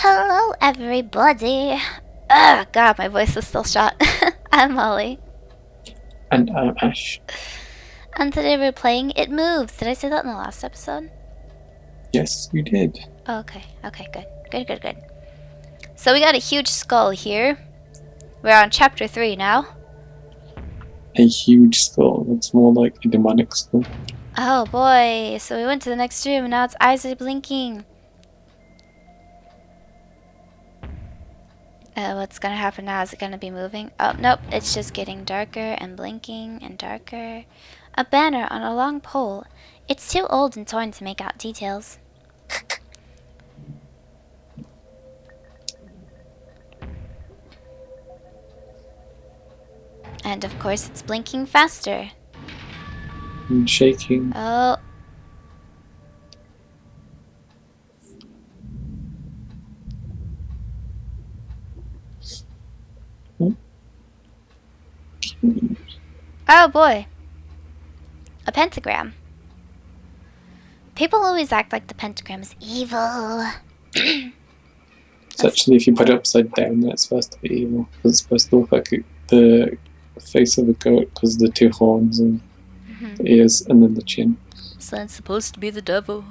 Hello, everybody. Ugh, God, my voice is still shot. I'm Molly. And I'm Ash. And today we're playing It Moves. Did I say that in the last episode? Yes, you did. Oh, okay, good. Good. So we got a huge skull here. We're on chapter 3 now. A huge skull. Looks more like a demonic skull. Oh boy, so we went to the next room and now its eyes are blinking. What's gonna happen now? Is it gonna be moving? Oh, nope, it's just getting darker and blinking and darker. A banner on a long pole. It's too old and torn to make out details. And of course it's blinking faster. And shaking. Oh. Oh boy. A pentagram. People always act like the pentagram is evil. It's actually, if you put it upside down, then it's supposed to be evil. Because it's supposed to look like the face of a goat because of the two horns and the ears and then the chin. So that's supposed to be the devil.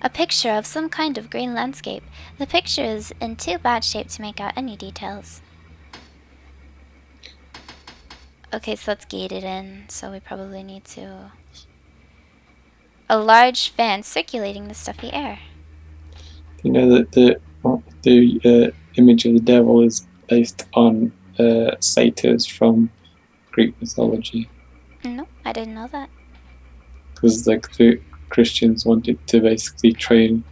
A picture of some kind of green landscape. The picture is in too bad shape to make out any details. Okay, so it's gated in, so we probably need to... A large fan circulating the stuffy air. You know that the image of the devil is based on satyrs from Greek mythology. No, I didn't know that. Because like the Christians wanted to basically try and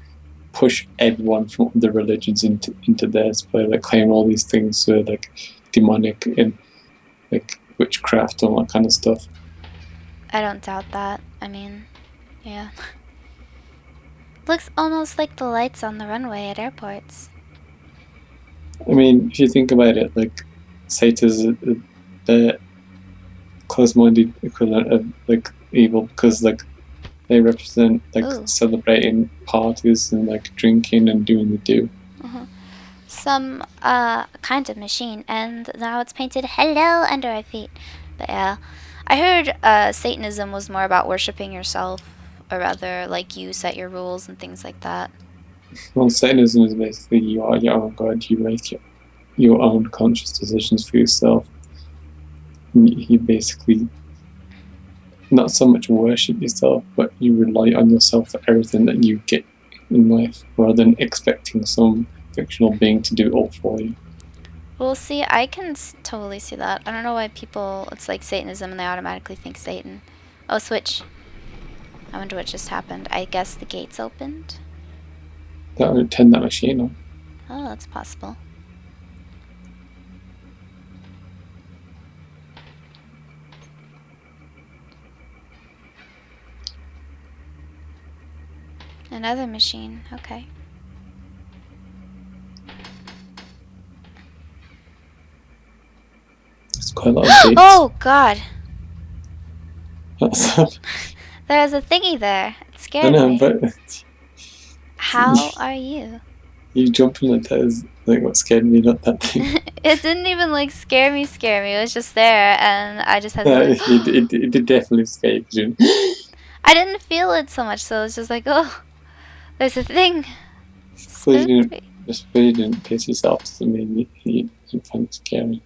push everyone from the religions into theirs by like claiming all these things were like demonic and like witchcraft and all that kind of stuff. I don't doubt that. I mean, yeah. Looks almost like the lights on the runway at airports. I mean, if you think about it, like Satan's the close-minded equivalent of like evil because like they represent like celebrating parties and like drinking and doing the do. Some kind of machine, and now it's painted hello under our feet. But yeah, I heard Satanism was more about worshipping yourself, or rather like you set your rules and things like that. Well, Satanism is basically you are your own god, you make your own conscious decisions for yourself. You basically not so much worship yourself, but you rely on yourself for everything that you get in life rather than expecting some fictional being to do it all for you. Well, see, I can totally see that. I don't know why people, it's like Satanism and they automatically think Satan. Oh, switch. I wonder what just happened. I guess the gates opened. That would turn that machine on. Oh, that's possible. Another machine. Okay. It's quite a lot of gates. Oh, God. What's up? There's a thingy there. It scared I know, me. but How are you? you jumping like that is like what scared me, not that thing. It didn't even like scare me. It was just there, and I just had No, to. it did definitely scare you. I didn't feel it so much, so it was just like, oh, there's a thing. Just because you didn't piss yourself doesn't mean you find it scary.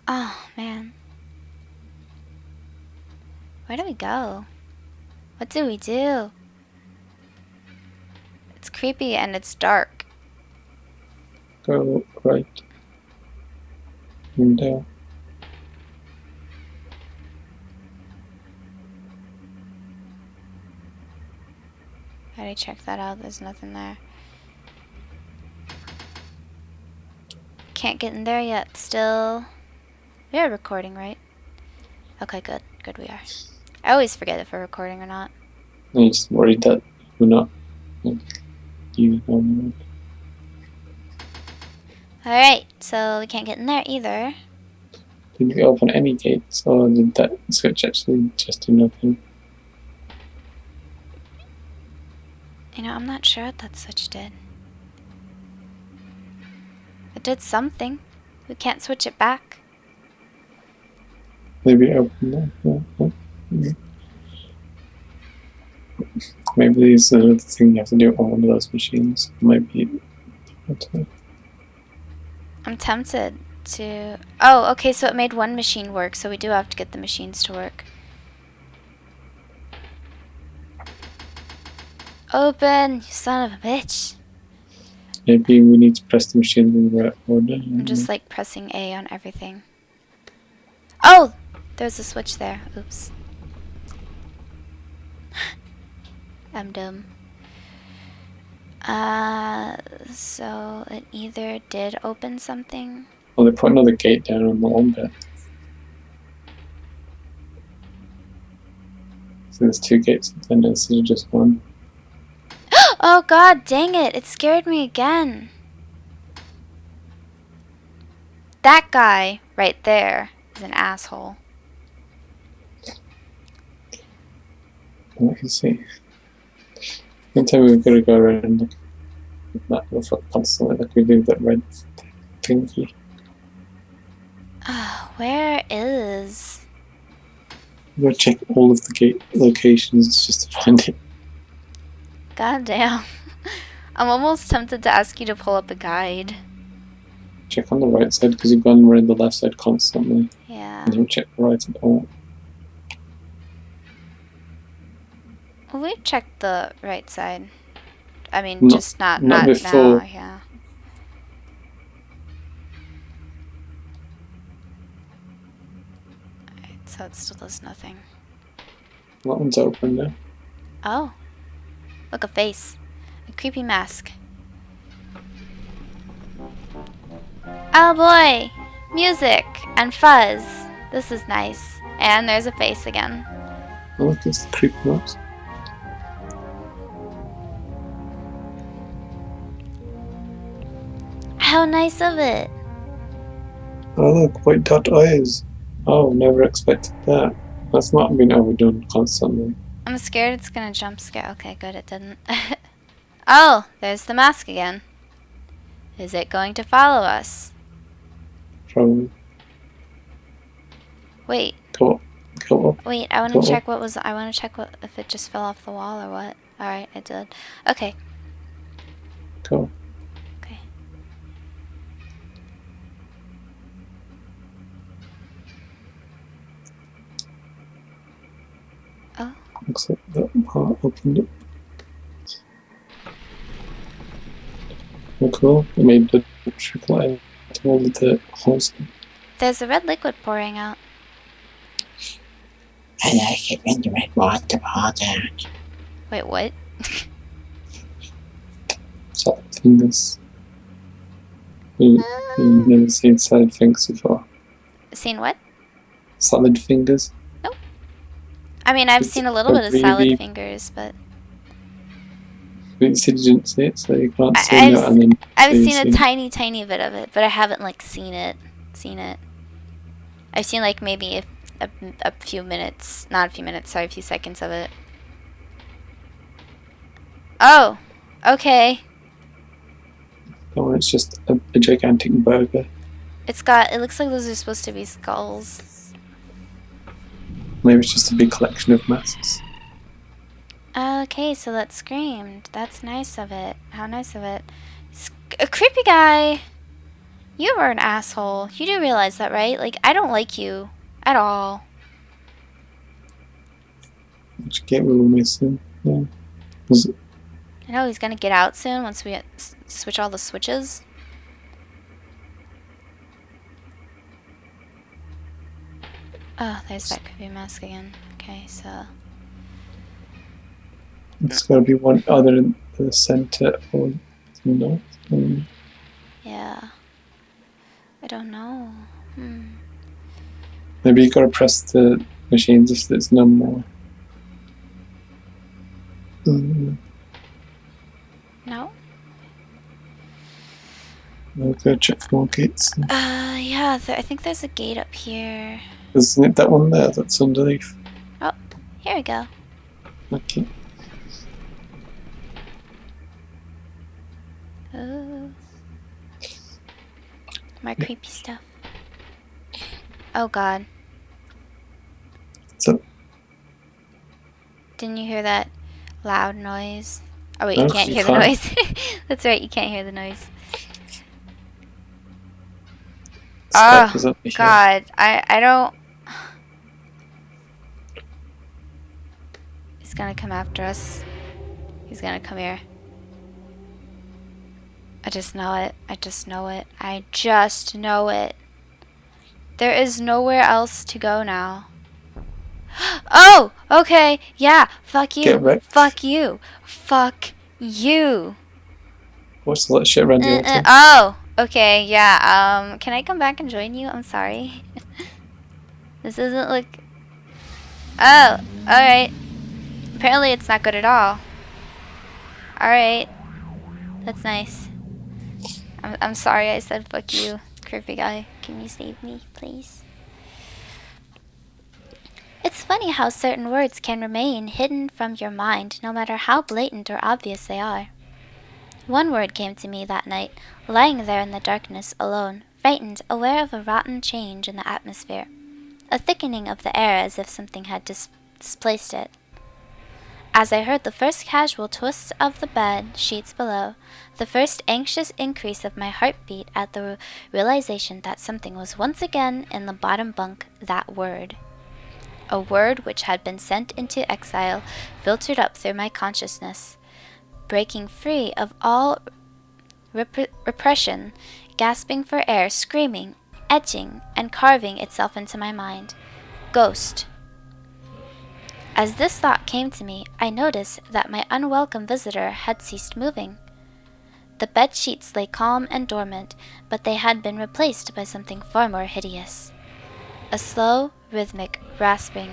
Oh man, where do we go? What do we do? It's creepy and it's dark. Go right and down. How do you check that out? There's nothing there. Can't get in there yet. Still, we are recording, right? Okay, good. Good, we are. I always forget if we're recording or not. I'm just worried that we're not. You know. Alright, so we can't get in there either. Did you open any gates, or did that switch actually just do nothing? You know, I'm not sure what that switch did. It did something. We can't switch it back. Maybe open that. Yeah. Maybe there's another thing you have to do on one of those machines. Maybe. I'm tempted to... Oh, okay, so it made one machine work, so we do have to get the machines to work. Open, you son of a bitch. Maybe we need to press the machine in the right order. I'm just like pressing A on everything. Oh! There's a switch there. Oops. I'm dumb. So it either did open something. Well, they put another gate down on the one bit. So there's two gates then instead of just one. Oh god, dang it. It scared me again. That guy right there is an asshole. Let me see. Anytime we've got to go around that constantly, like we do that red thingy. Where is... I'm going to check all of the gate locations just to find it. God damn. I'm almost tempted to ask you to pull up a guide. Check on the right side because you've gone around the left side constantly. Yeah. And then check the right side. Oh. Well, we've checked the right side. I mean, just not before. now, yeah. Alright, so it still does nothing. That one's open now. Oh. Look, a face. A creepy mask. Oh boy! Music and fuzz. This is nice. And there's a face again. Oh, look, it's the creepy mask. How nice of it! Oh, look, white dot eyes. Oh, never expected that. That's not been overdone constantly. I'm scared it's gonna jump scare. Okay, good, it didn't. Oh, there's the mask again. Is it going to follow us? Probably. Wait. Go up. Wait, I want to check what was... I want to check what if it just fell off the wall or what. Alright, it did. Okay. Go. Okay. Oh. Looks like that part opened it. Oh, cool. It made the trickle out to all of the holes. There's a red liquid pouring out. I like it when the red water pours out. Wait, what? Solid fingers. You've never seen solid fingers before. Seen what? Solid fingers? Nope. I mean, I've seen a little bit of salad fingers, but... You said you didn't see it, so you can't see it. And then I've seen a tiny bit of it, but I haven't, like, seen it. I've seen, like, maybe a few minutes, not a few minutes, sorry, a few seconds of it. Oh, okay. Oh, it's just a gigantic burger. It looks like those are supposed to be skulls. Maybe it's just a big collection of masks. Okay, so that screamed. That's nice of it. How nice of it. A creepy guy. You are an asshole. You do realize that, right? Like, I don't like you. At all. Which gate we were missing? Yeah. I know he's gonna get out soon once we switch all the switches. Oh, there's that creepy mask again. Okay, so... It's gotta be one other in the center or the north. Yeah. I don't know. Maybe you gotta press the machines if there's no more. No? I'll go check for more gates. Yeah, I think there's a gate up here. Isn't it that one there that's underneath? Oh, here we go. Okay. More creepy stuff. Oh god. So, Didn't you hear that loud noise? Oh wait, no, you 'cause can't you hear the can't. noise. That's right, you can't hear the noise. Stop Oh us up here. god, I don't. He's gonna come after us. He's gonna come here. I just know it. I just know it. I just know it. There is nowhere else to go now. Oh, okay. Yeah, fuck Get you. wrecked. Fuck you. Fuck you. Watch the shit around the altar. Oh, okay. Yeah. Can I come back and join you? I'm sorry. This doesn't look. Oh, alright. Apparently it's not good at all. Alright. That's nice. I'm sorry I said fuck you, creepy guy. Can you save me, please? It's funny how certain words can remain hidden from your mind no matter how blatant or obvious they are. One word came to me that night, lying there in the darkness alone, frightened, aware of a rotten change in the atmosphere. A thickening of the air as if something had displaced it. As I heard the first casual twist of the bed sheets below, the first anxious increase of my heartbeat at the realization that something was once again in the bottom bunk, that word. A word which had been sent into exile filtered up through my consciousness, breaking free of all repression, gasping for air, screaming, etching, and carving itself into my mind. Ghost. As this thought came to me, I noticed that my unwelcome visitor had ceased moving. The bed sheets lay calm and dormant, but they had been replaced by something far more hideous. A slow, rhythmic, rasping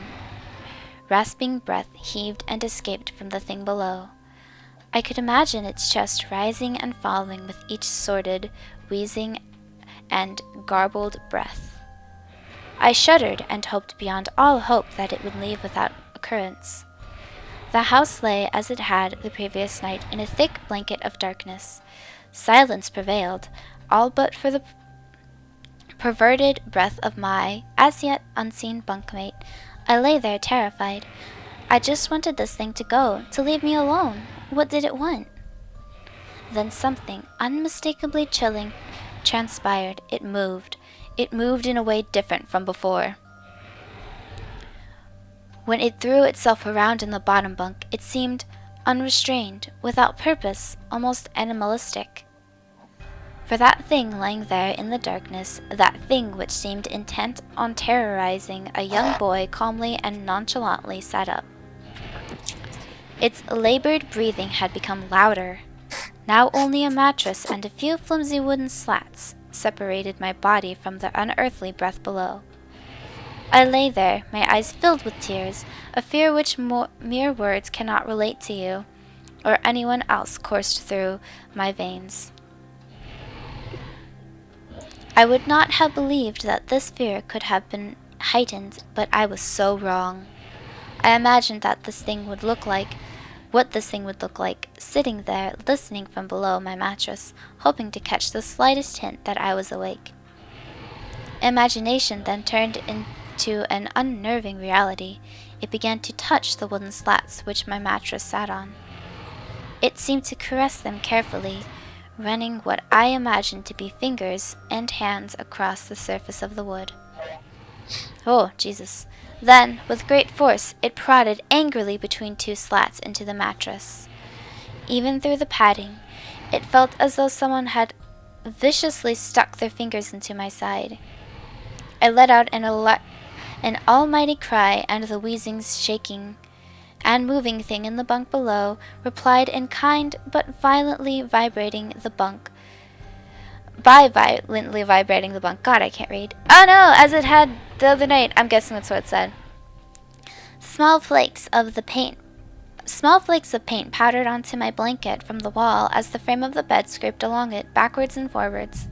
breath heaved and escaped from the thing below. I could imagine its chest rising and falling with each sordid, wheezing, and garbled breath. I shuddered and hoped beyond all hope that it would leave without occurrence. The house lay as it had the previous night in a thick blanket of darkness. Silence prevailed, all but for the perverted breath of my, as yet unseen bunkmate. I lay there terrified. I just wanted this thing to go, to leave me alone. What did it want? Then something unmistakably chilling transpired. It moved. It moved in a way different from before. When it threw itself around in the bottom bunk, it seemed unrestrained, without purpose, almost animalistic. For that thing lying there in the darkness, that thing which seemed intent on terrorizing a young boy, calmly and nonchalantly sat up. Its labored breathing had become louder. Now only a mattress and a few flimsy wooden slats separated my body from the unearthly breath below. I lay there, my eyes filled with tears, a fear which mere words cannot relate to you, or anyone else coursed through my veins. I would not have believed that this fear could have been heightened, but I was so wrong. I imagined that what this thing would look like, sitting there, listening from below my mattress, hoping to catch the slightest hint that I was awake. Imagination then turned into an unnerving reality. It began to touch the wooden slats which my mattress sat on. It seemed to caress them carefully, running what I imagined to be fingers and hands across the surface of the wood. Oh, Jesus. Then, with great force, it prodded angrily between two slats into the mattress. Even through the padding, it felt as though someone had viciously stuck their fingers into my side. I let out an almighty cry, and the wheezings, shaking, and moving thing in the bunk below replied in kind but violently vibrating the bunk. God, I can't read. Oh no, as it had the other night. I'm guessing that's what it said. Small flakes of paint powdered onto my blanket from the wall as the frame of the bed scraped along it, backwards and forwards.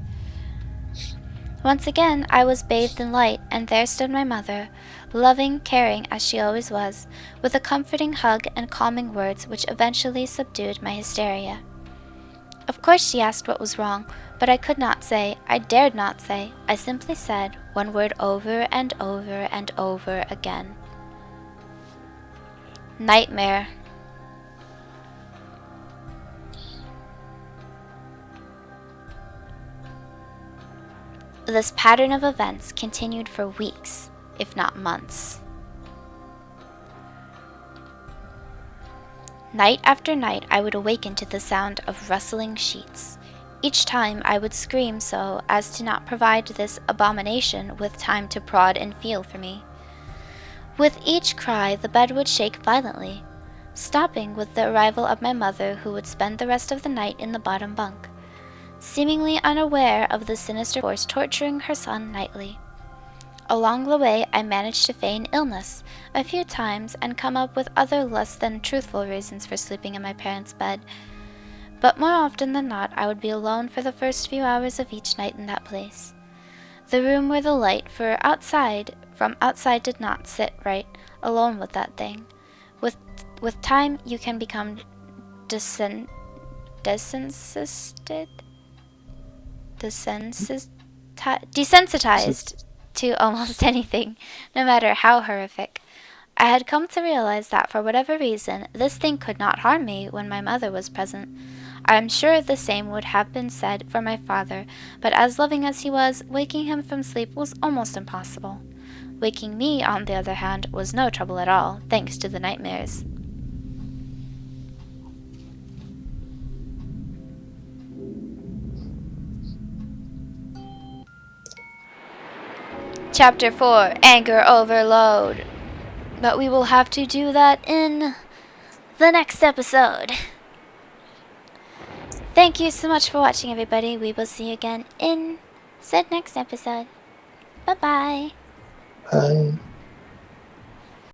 Once again I was bathed in light, and there stood my mother, loving, caring as she always was, with a comforting hug and calming words which eventually subdued my hysteria. Of course she asked what was wrong, but I could not say, I dared not say. I simply said one word over and over and over again. Nightmare. This pattern of events continued for weeks, if not months. Night after night I would awaken to the sound of rustling sheets. Each time I would scream so as to not provide this abomination with time to prod and feel for me. With each cry the bed would shake violently, stopping with the arrival of my mother, who would spend the rest of the night in the bottom bunk, seemingly unaware of the sinister force torturing her son nightly. Along the way I managed to feign illness a few times and come up with other less than truthful reasons for sleeping in my parents' bed, but more often than not I would be alone for the first few hours of each night in that place. The room where the light from outside did not sit right, alone with that thing. With time you can become desensitized to almost anything, no matter how horrific. I had come to realize that for whatever reason, this thing could not harm me when my mother was present. I am sure the same would have been said for my father, but as loving as he was, waking him from sleep was almost impossible. Waking me, on the other hand, was no trouble at all, thanks to the nightmares. Chapter 4, Anger Overload. But we will have to do that in the next episode. Thank you so much for watching, everybody. We will see you again in said next episode. Bye-bye. Bye.